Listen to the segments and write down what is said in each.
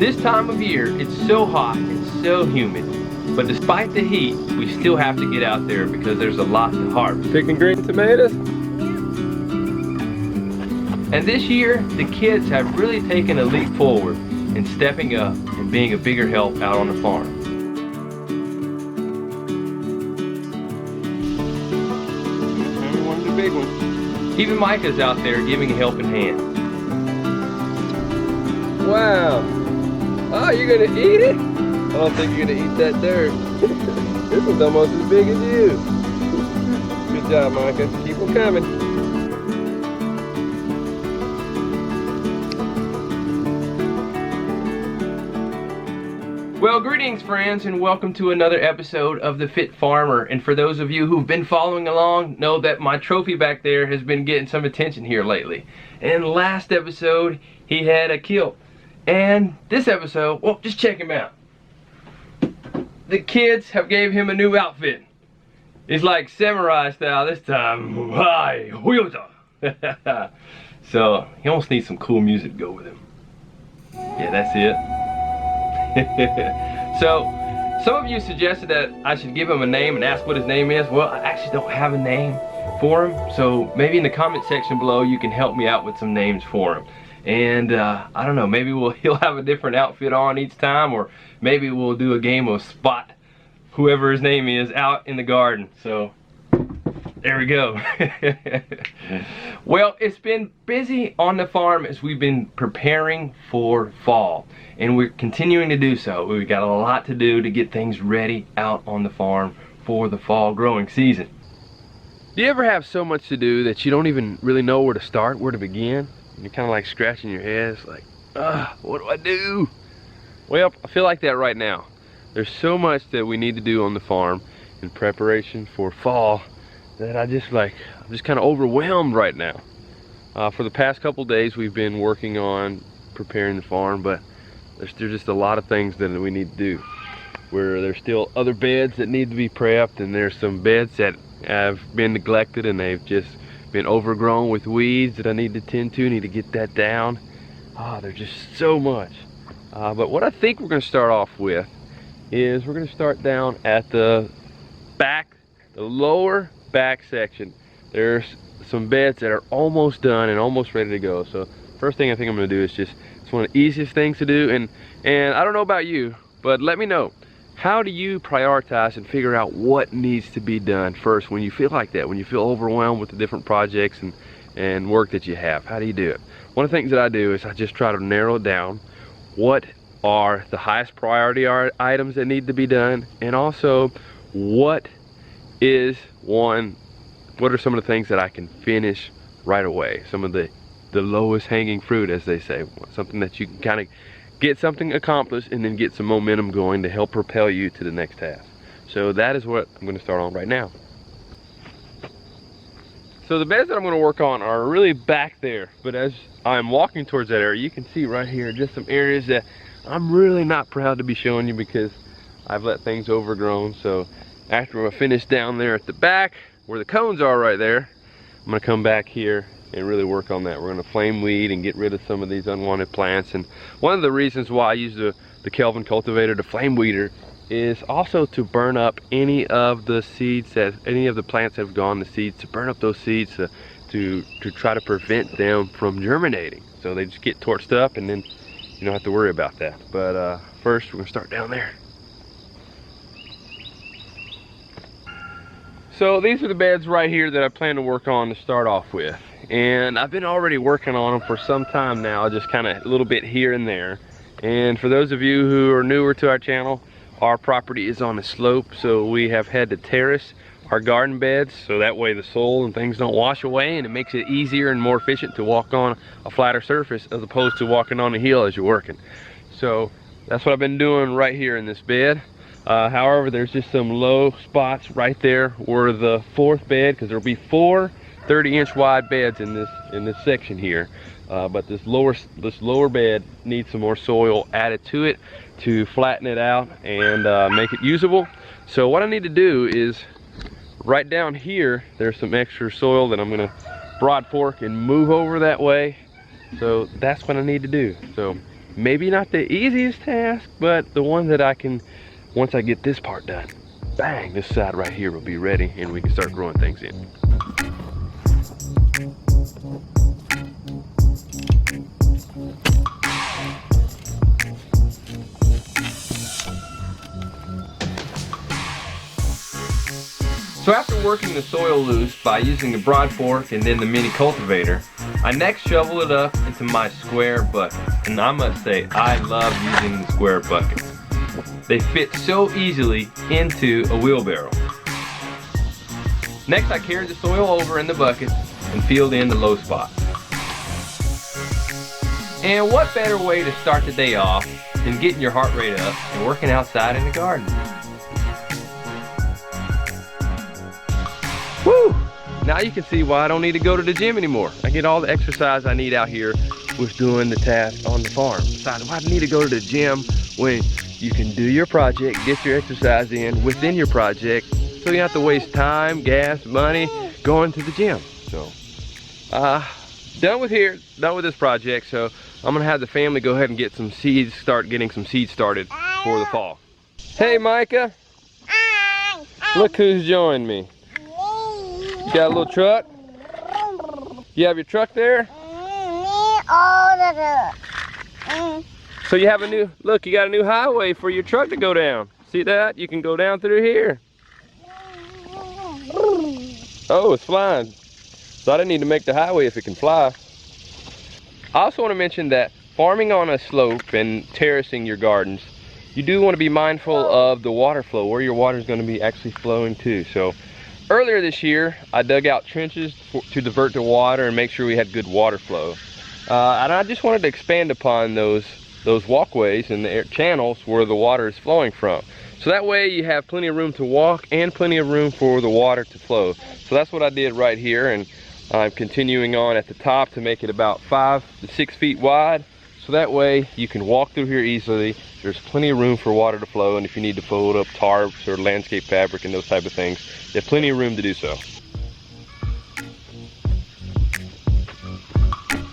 This time of year, it's so hot and so humid. But despite the heat, we still have to get out there because there's a lot to harvest. Picking green tomatoes? And this year, the kids have really taken a leap forward in stepping up and being a bigger help out on the farm. One of the big ones. Even Micah's out there giving a helping hand. Wow. Oh, you're gonna eat it? I don't think you're gonna eat that dirt. This one's almost as big as you. Good job, Micah. Keep them coming. Well, greetings friends, and welcome to another episode of The Fit Farmer. And for those of you who've been following along, know that my trophy back there has been getting some attention here lately. And last episode, he had a kilt. And this episode, well, just check him out. The kids have gave him a new outfit. It's like samurai style this time. Hi, so he almost needs some cool music to go with him. Yeah, that's it. So, some of you suggested that I should give him a name and ask what his name is. Well, I actually don't have a name for him, so maybe in the comment section below you can help me out with some names for him. And I don't know, maybe he'll have a different outfit on each time, or maybe we'll do a game of spot whoever his name is out in the garden. So there we go. Well, it's been busy on the farm as we've been preparing for fall, and we're continuing to do so. We've got a lot to do to get things ready out on the farm for the fall growing season. Do you ever have so much to do that you don't even really know where to start, where to begin? And you're kind of like scratching your head. It's like, what do I do? Well, I feel like that right now. There's so much that we need to do on the farm in preparation for fall that I'm just kind of overwhelmed right now. For the past couple days we've been working on preparing the farm, but there's just a lot of things that we need to do. Where there's still other beds that need to be prepped, and there's some beds that have been neglected and they've just been overgrown with weeds that I need to tend to, need to get that down. There's just so much. But what I think we're going to start off with is we're going to start down at the back, the lower back section. There's some beds that are almost done and almost ready to go. So first thing I think I'm going to do is it's one of the easiest things to do, and I don't know about you, but let me know, how do you prioritize and figure out what needs to be done first when you feel like that, when you feel overwhelmed with the different projects and work that you have? How do you do it? One of the things that I do is I just try to narrow it down. What are the highest priority items that need to be done, and also what are some of the things that I can finish right away, some of the lowest hanging fruit, as they say, something that you can kind of get something accomplished and then get some momentum going to help propel you to the next task. So that is what I'm going to start on right now. So the beds that I'm going to work on are really back there, but as I'm walking towards that area, you can see right here just some areas that I'm really not proud to be showing you because I've let things overgrown. So after I finish down there at the back where the cones are right there, I'm going to come back here and really work on that. We're going to flame weed and get rid of some of these unwanted plants. And one of the reasons why I use the Kelvin cultivator, the flame weeder, is also to burn up any of the seeds any of the plants that have gone to seeds, to burn up those seeds to try to prevent them from germinating. So they just get torched up and then you don't have to worry about that. But first we're going to start down there. So these are the beds right here that I plan to work on to start off with. And I've been already working on them for some time now, just kind of a little bit here and there. And for those of you who are newer to our channel, our property is on a slope, so we have had to terrace our garden beds so that way the soil and things don't wash away, and it makes it easier and more efficient to walk on a flatter surface as opposed to walking on a hill as you're working. So that's what I've been doing right here in this bed. However, there's just some low spots right there where the fourth bed, because there'll be 4 30-inch wide beds in this section here, but this lower bed needs some more soil added to it to flatten it out and make it usable. So what I need to do is right down here there's some extra soil that I'm going to broad fork and move over that way. So that's what I need to do. So maybe not the easiest task, but the one that I can, once I get this part done, bang, this side right here will be ready and we can start growing things in. So after working the soil loose by using the broad fork and then the mini cultivator, I next shovel it up into my square bucket. And I must say, I love using the square buckets. They fit so easily into a wheelbarrow. Next, I carry the soil over in the bucket and filled in the low spots. And what better way to start the day off than getting your heart rate up and working outside in the garden? Woo! Now you can see why I don't need to go to the gym anymore. I get all the exercise I need out here with doing the task on the farm. Besides, why do I need to go to the gym when you can do your project, get your exercise in within your project, so you don't have to waste time, gas, money going to the gym. So, done with this project, so I'm gonna have the family go ahead and get some seeds, start getting some seeds started for the fall. Hey Micah, look who's joined me. You got a little truck? You have your truck there? So you have a new, look, you got a new highway for your truck to go down. See that? You can go down through here. Oh, it's flying. So I didn't need to make the highway if it can fly. I also want to mention that farming on a slope and terracing your gardens, you do want to be mindful of the water flow, where your water is going to be actually flowing to. So earlier this year, I dug out trenches to divert the water and make sure we had good water flow. And I just wanted to expand upon those walkways and the channels where the water is flowing from. So that way you have plenty of room to walk and plenty of room for the water to flow. So that's what I did right here, and I'm continuing on at the top to make it about 5 to 6 feet wide. So that way you can walk through here easily. There's plenty of room for water to flow, and if you need to fold up tarps or landscape fabric and those type of things, you have plenty of room to do so.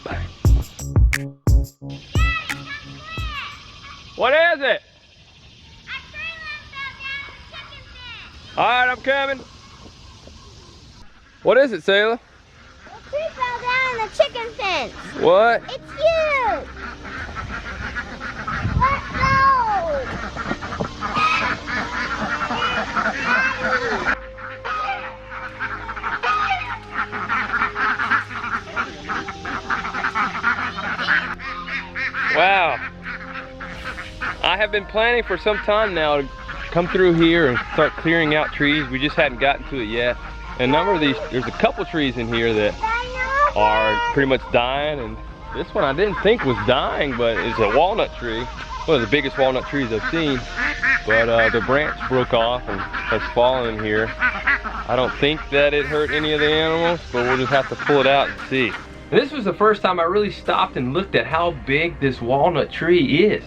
Bye. What is it? Alright, I'm coming. What is it, Selah? A tree fell down in the chicken fence. What? It's huge. Let go. Wow. I have been planning for some time now to come through here and start clearing out trees. We just hadn't gotten to it yet. And a number of these, there's a couple trees in here that are pretty much dying, and this one I didn't think was dying, but it's a walnut tree. One of the biggest walnut trees I've seen. But the branch broke off and has fallen here. I don't think that it hurt any of the animals, but we'll just have to pull it out and see. And this was the first time I really stopped and looked at how big this walnut tree is.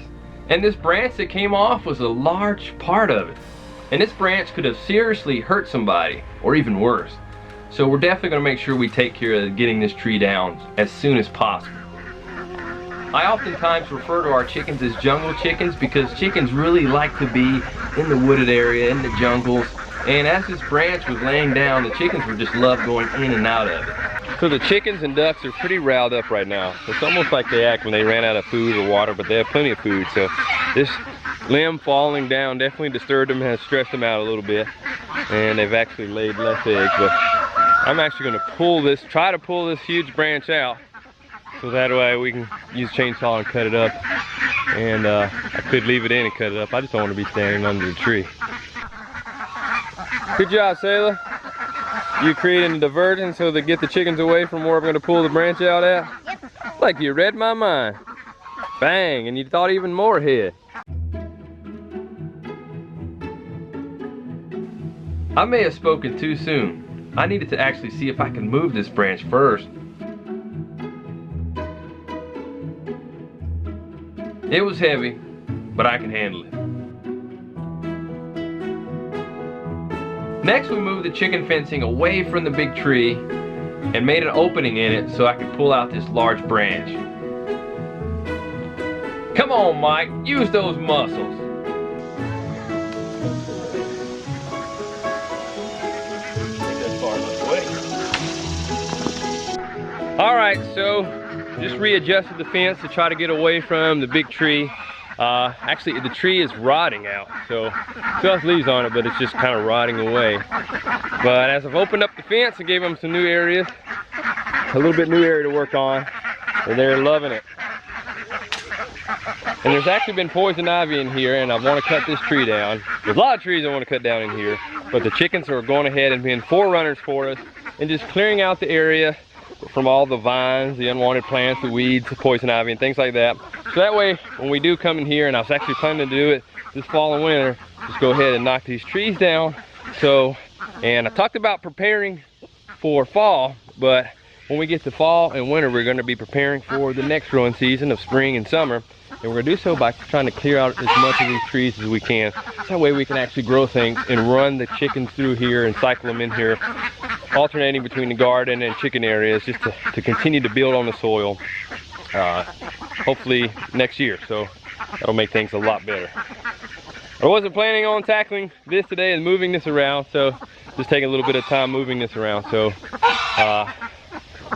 And this branch that came off was a large part of it. And this branch could have seriously hurt somebody, or even worse. So we're definitely going to make sure we take care of getting this tree down as soon as possible. I oftentimes refer to our chickens as jungle chickens because chickens really like to be in the wooded area, in the jungles. And as this branch was laying down, the chickens would just love going in and out of it. So the chickens and ducks are pretty riled up right now. It's almost like they act when they ran out of food or water, but they have plenty of food. So this limb falling down definitely disturbed them, has stressed them out a little bit. And they've actually laid less eggs. But I'm actually going to try to pull this huge branch out. So that way we can use a chainsaw and cut it up. And I could leave it in and cut it up. I just don't want to be standing under the tree. Good job, Selah. You creating a diversion so to get the chickens away from where I'm going to pull the branch out at? Yep. Like you read my mind. Bang, and you thought even more ahead. I may have spoken too soon. I needed to actually see if I can move this branch first. It was heavy, but I can handle it. Next, we moved the chicken fencing away from the big tree and made an opening in it so I could pull out this large branch. Come on, Mike, use those muscles. All right, so just readjusted the fence to try to get away from the big tree. Actually, the tree is rotting out, so it still has leaves on it, but it's just kind of rotting away. But as I've opened up the fence and gave them some new areas, a little bit new area to work on, and they're loving it. And there's actually been poison ivy in here, and I want to cut this tree down. There's a lot of trees I want to cut down in here, but the chickens are going ahead and being forerunners for us and just clearing out the area from all the vines, the unwanted plants, the weeds, the poison ivy, and things like that. So that way, when we do come in here, and I was actually planning to do it this fall and winter, just go ahead and knock these trees down. So, and I talked about preparing for fall, but when we get to fall and winter, we're going to be preparing for the next growing season of spring and summer. And we're going to do so by trying to clear out as much of these trees as we can. So that way we can actually grow things and run the chickens through here and cycle them in here, alternating between the garden and chicken areas, just to continue to build on the soil, hopefully next year. So that'll make things a lot better. I wasn't planning on tackling this today and moving this around, so just taking a little bit of time moving this around. So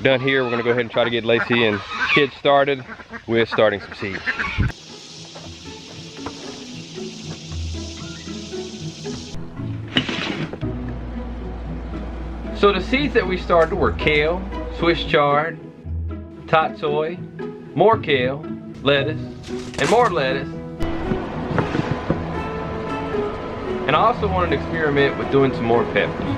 done here, we're going to go ahead and try to get Lacie and kids started with starting some seeds. So the seeds that we started were kale, Swiss chard, tot soy, more kale, lettuce, and more lettuce. And I also wanted to experiment with doing some more peppers.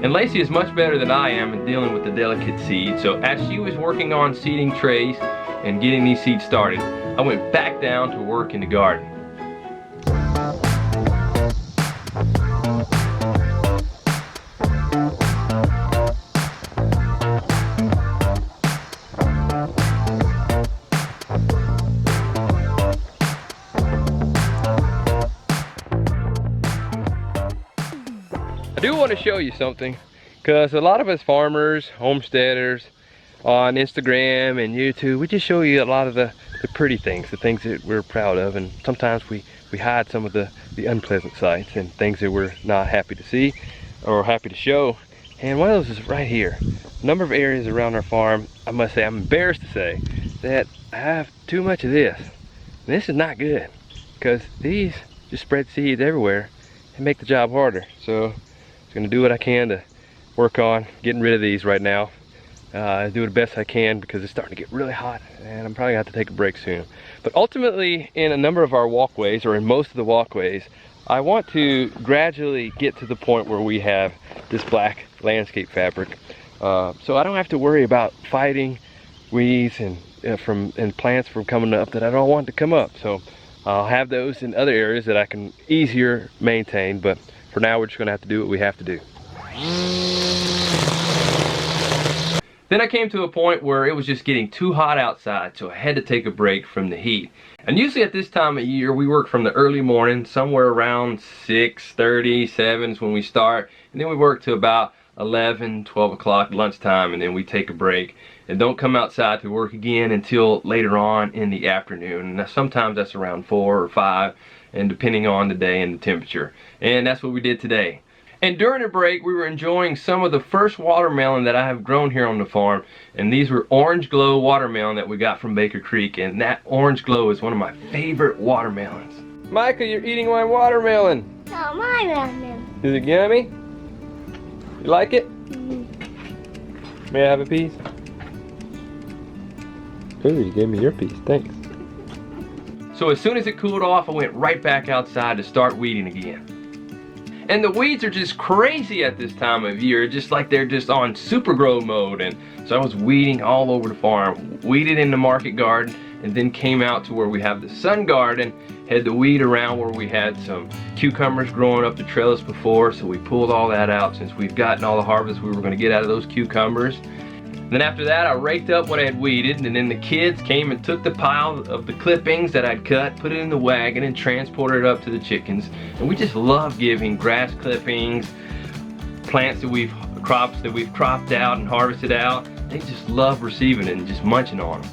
And Lacie is much better than I am in dealing with the delicate seeds. So as she was working on seeding trays and getting these seeds started, I went back down to work in the garden. I do want to show you something, because a lot of us farmers, homesteaders on Instagram and YouTube, we just show you a lot of the pretty things, the things that we're proud of, and sometimes we hide some of the unpleasant sights and things that we're not happy to see or happy to show. And one of those is right here. A number of areas around our farm, I must say, I'm embarrassed to say that I have too much of this. And this is not good, because these just spread seeds everywhere and make the job harder. So I'm gonna do what I can to work on getting rid of these right now. Do the best I can, because it's starting to get really hot and I'm probably gonna have to take a break soon. But ultimately, in a number of our walkways, or in most of the walkways, I want to gradually get to the point where we have this black landscape fabric. So I don't have to worry about fighting weeds and plants from coming up that I don't want to come up. So I'll have those in other areas that I can easier maintain, but for now, we're just gonna have to do what we have to do. Then I came to a point where it was just getting too hot outside, so I had to take a break from the heat. And usually at this time of year, we work from the early morning, somewhere around 6:30, 7 is when we start, and then we work to about 11, 12 o'clock lunchtime, and then we take a break and don't come outside to work again until later on in the afternoon. And sometimes that's around 4 or 5, and depending on the day and the temperature. And that's what we did today. And during the break, we were enjoying some of the first watermelon that I have grown here on the farm. And these were Orange Glow watermelon that we got from Baker Creek. And that Orange Glow is one of my favorite watermelons. Micah, you're eating my watermelon. Oh, my watermelon. Is it yummy? You like it? May I have a piece? Ooh, you gave me your piece, thanks. So as soon as it cooled off, I went right back outside to start weeding again. And the weeds are just crazy at this time of year, just like they're just on super grow mode. And so I was weeding all over the farm, weeded in the market garden, and then came out to where we have the sun garden, had to weed around where we had some cucumbers growing up the trellis before, so we pulled all that out since we've gotten all the harvest we were going to get out of those cucumbers. Then after that, I raked up what I had weeded, and then the kids came and took the pile of the clippings that I'd cut, put it in the wagon, and transported it up to the chickens. And we just love giving grass clippings, plants that crops that we've cropped out and harvested out, they just love receiving it and just munching on them.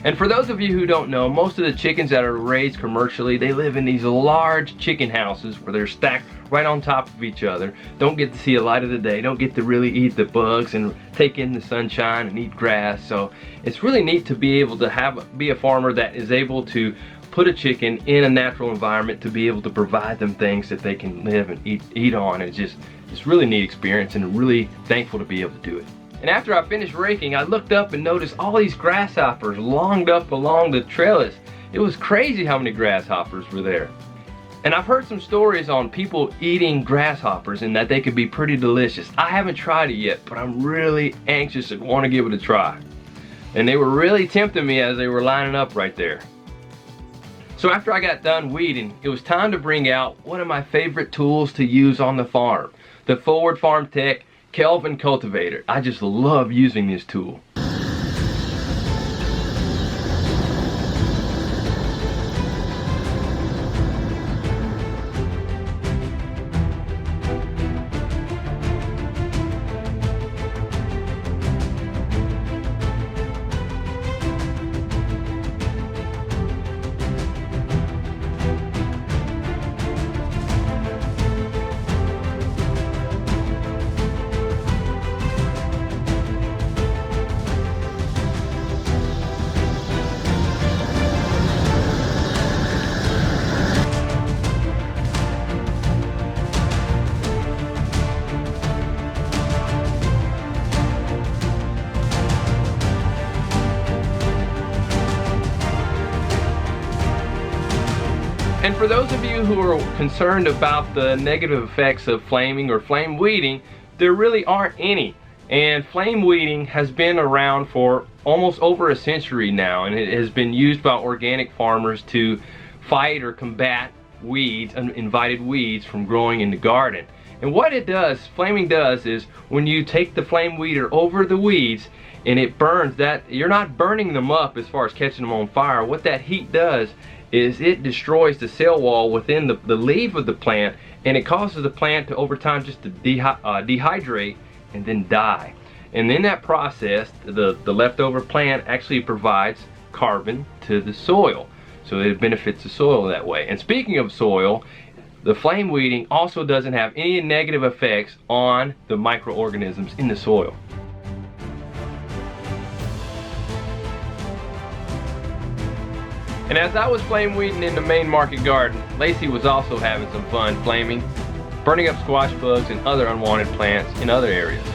And for those of you who don't know, most of the chickens that are raised commercially, they live in these large chicken houses where they're stacked right on top of each other, don't get to see the light of the day, don't get to really eat the bugs and take in the sunshine and eat grass. So it's really neat to be able to be a farmer that is able to put a chicken in a natural environment to be able to provide them things that they can live and eat on. It's really neat experience, and really thankful to be able to do it. And after I finished raking, I looked up and noticed all these grasshoppers longed up along the trellis. It was crazy how many grasshoppers were there. And I've heard some stories on people eating grasshoppers and that they could be pretty delicious. I haven't tried it yet, but I'm really anxious and want to give it a try. And they were really tempting me as they were lining up right there. So after I got done weeding, it was time to bring out one of my favorite tools to use on the farm, the Forward Farm Tech Kelvin Cultivator. I just love using this tool. And for those of you who are concerned about the negative effects of flaming or flame weeding, there really aren't any. And flame weeding has been around for almost over a century now, and it has been used by organic farmers to fight or combat weeds, uninvited weeds, from growing in the garden. And what it does, flaming does, is when you take the flame weeder over the weeds and it burns, that you're not burning them up as far as catching them on fire. What that heat does is it destroys the cell wall within the leaf of the plant, and it causes the plant to over time just to dehydrate and then die. And in that process, the leftover plant actually provides carbon to the soil, so it benefits the soil that way. And speaking of soil, the flame weeding also doesn't have any negative effects on the microorganisms in the soil. And as I was flame weeding in the main market garden, Lacie was also having some fun flaming, burning up squash bugs and other unwanted plants in other areas.